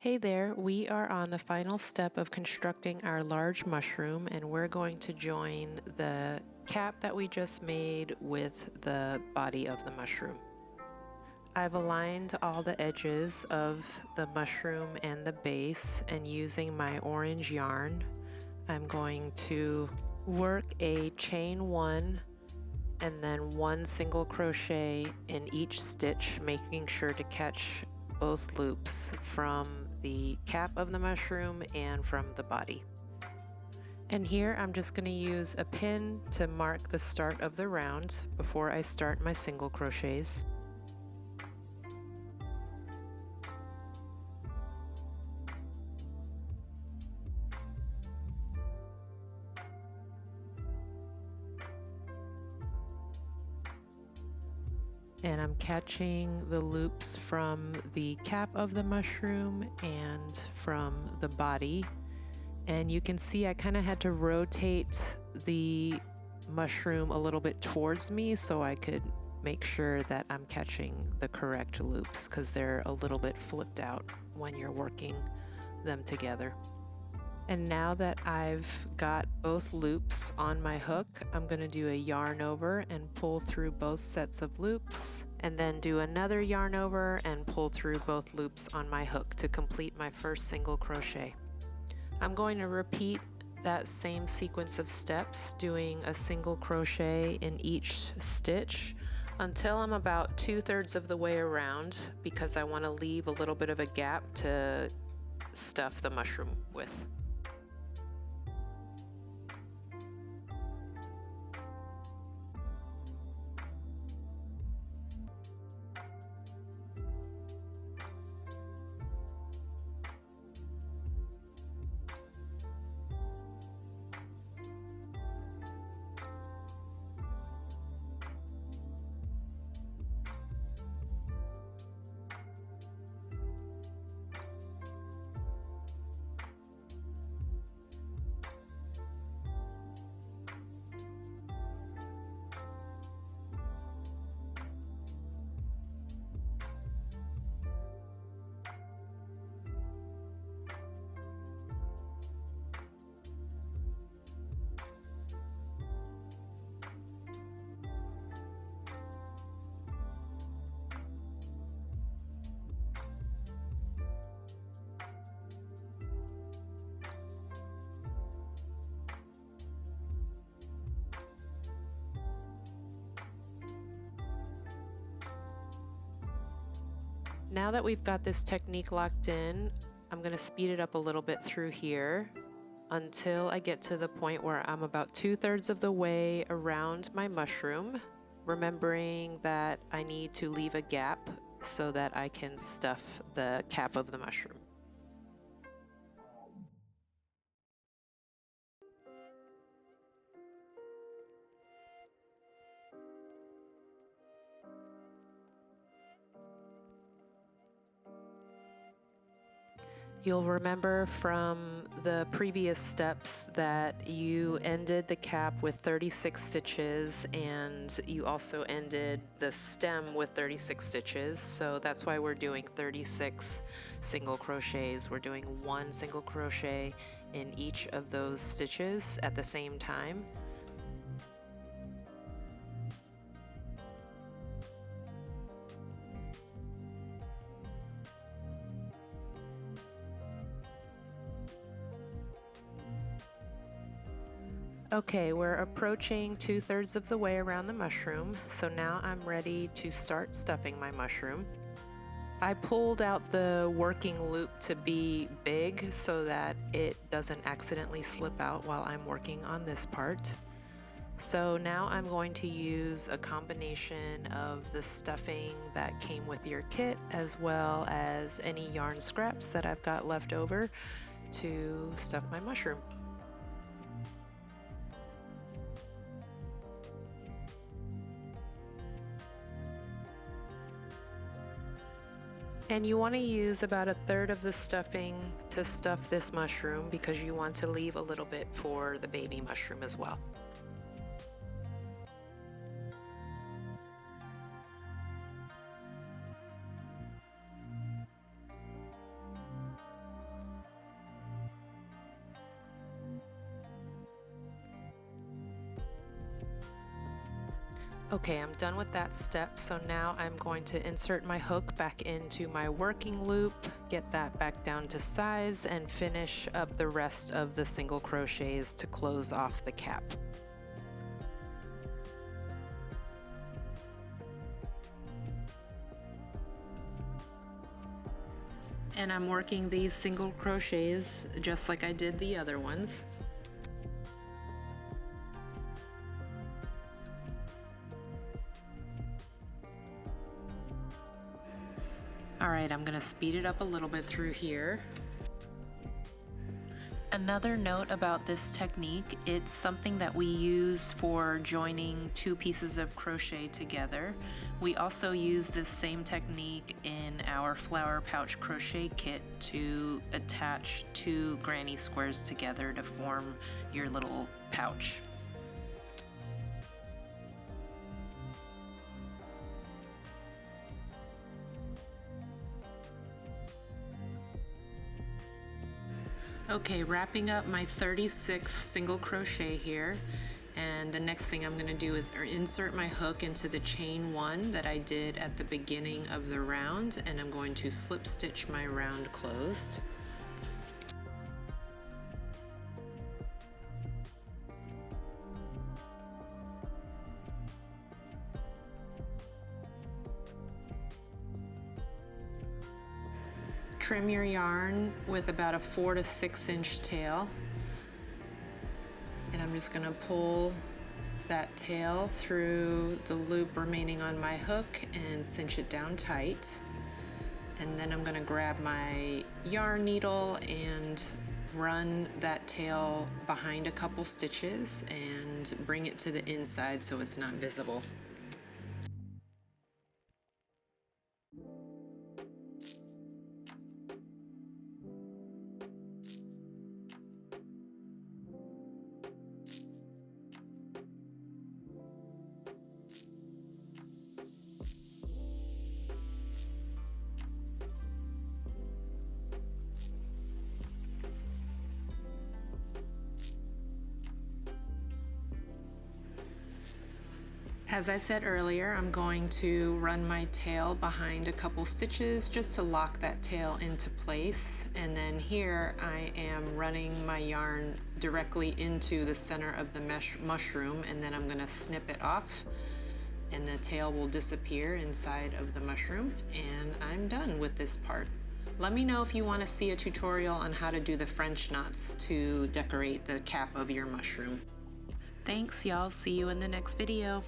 Hey there, we are on the final step of constructing our large mushroom, and we're going to join the cap that we just made with the body of the mushroom. I've aligned all the edges of the mushroom and the base, and using my orange yarn, I'm going to work a chain 1 and then 1 single crochet in each stitch, making sure to catch both loops from the cap of the mushroom and from the body. And here I'm just going to use a pin to mark the start of the round before I start my single crochets. And I'm catching the loops from the cap of the mushroom and from the body. And you can see I kind of had to rotate the mushroom a little bit towards me so I could make sure that I'm catching the correct loops, because they're a little bit flipped out when you're working them together. And now that I've got both loops on my hook, I'm going to do a yarn over and pull through both sets of loops, and then do another yarn over and pull through both loops on my hook to complete my first single crochet. I'm going to repeat that same sequence of steps, doing a single crochet in each stitch until I'm about 2/3 of the way around, because I want to leave a little bit of a gap to stuff the mushroom with. Now that we've got this technique locked in, I'm going to speed it up a little bit through here until I get to the point where I'm about 2/3 of the way around my mushroom, remembering that I need to leave a gap so that I can stuff the cap of the mushroom. You'll remember from the previous steps that you ended the cap with 36 stitches, and you also ended the stem with 36 stitches. So that's why we're doing 36 single crochets. We're doing 1 single crochet in each of those stitches at the same time. Okay, we're approaching 2/3 of the way around the mushroom, so now I'm ready to start stuffing my mushroom. I pulled out the working loop to be big so that it doesn't accidentally slip out while I'm working on this part. So now I'm going to use a combination of the stuffing that came with your kit, as well as any yarn scraps that I've got left over, to stuff my mushroom. And you want to use about 1/3 of the stuffing to stuff this mushroom, because you want to leave a little bit for the baby mushroom as well. Okay, I'm done with that step, so now I'm going to insert my hook back into my working loop, get that back down to size, and finish up the rest of the single crochets to close off the cap. And I'm working these single crochets just like I did the other ones. Alright, I'm going to speed it up a little bit through here. Another note about this technique, it's something that we use for joining two pieces of crochet together. We also use this same technique in our flower pouch crochet kit to attach two granny squares together to form your little pouch. Okay, wrapping up my 36th single crochet here, and the next thing I'm going to do is insert my hook into the chain 1 that I did at the beginning of the round, and I'm going to slip stitch my round closed. Trim your yarn with about a 4 to 6 inch tail, and I'm just going to pull that tail through the loop remaining on my hook and cinch it down tight. And then I'm going to grab my yarn needle and run that tail behind a couple stitches and bring it to the inside so it's not visible. As I said earlier, I'm going to run my tail behind a couple stitches just to lock that tail into place. And then here I am running my yarn directly into the center of the mushroom, and then I'm going to snip it off and the tail will disappear inside of the mushroom, and I'm done with this part. Let me know if you want to see a tutorial on how to do the French knots to decorate the cap of your mushroom. Thanks, y'all. See you in the next video.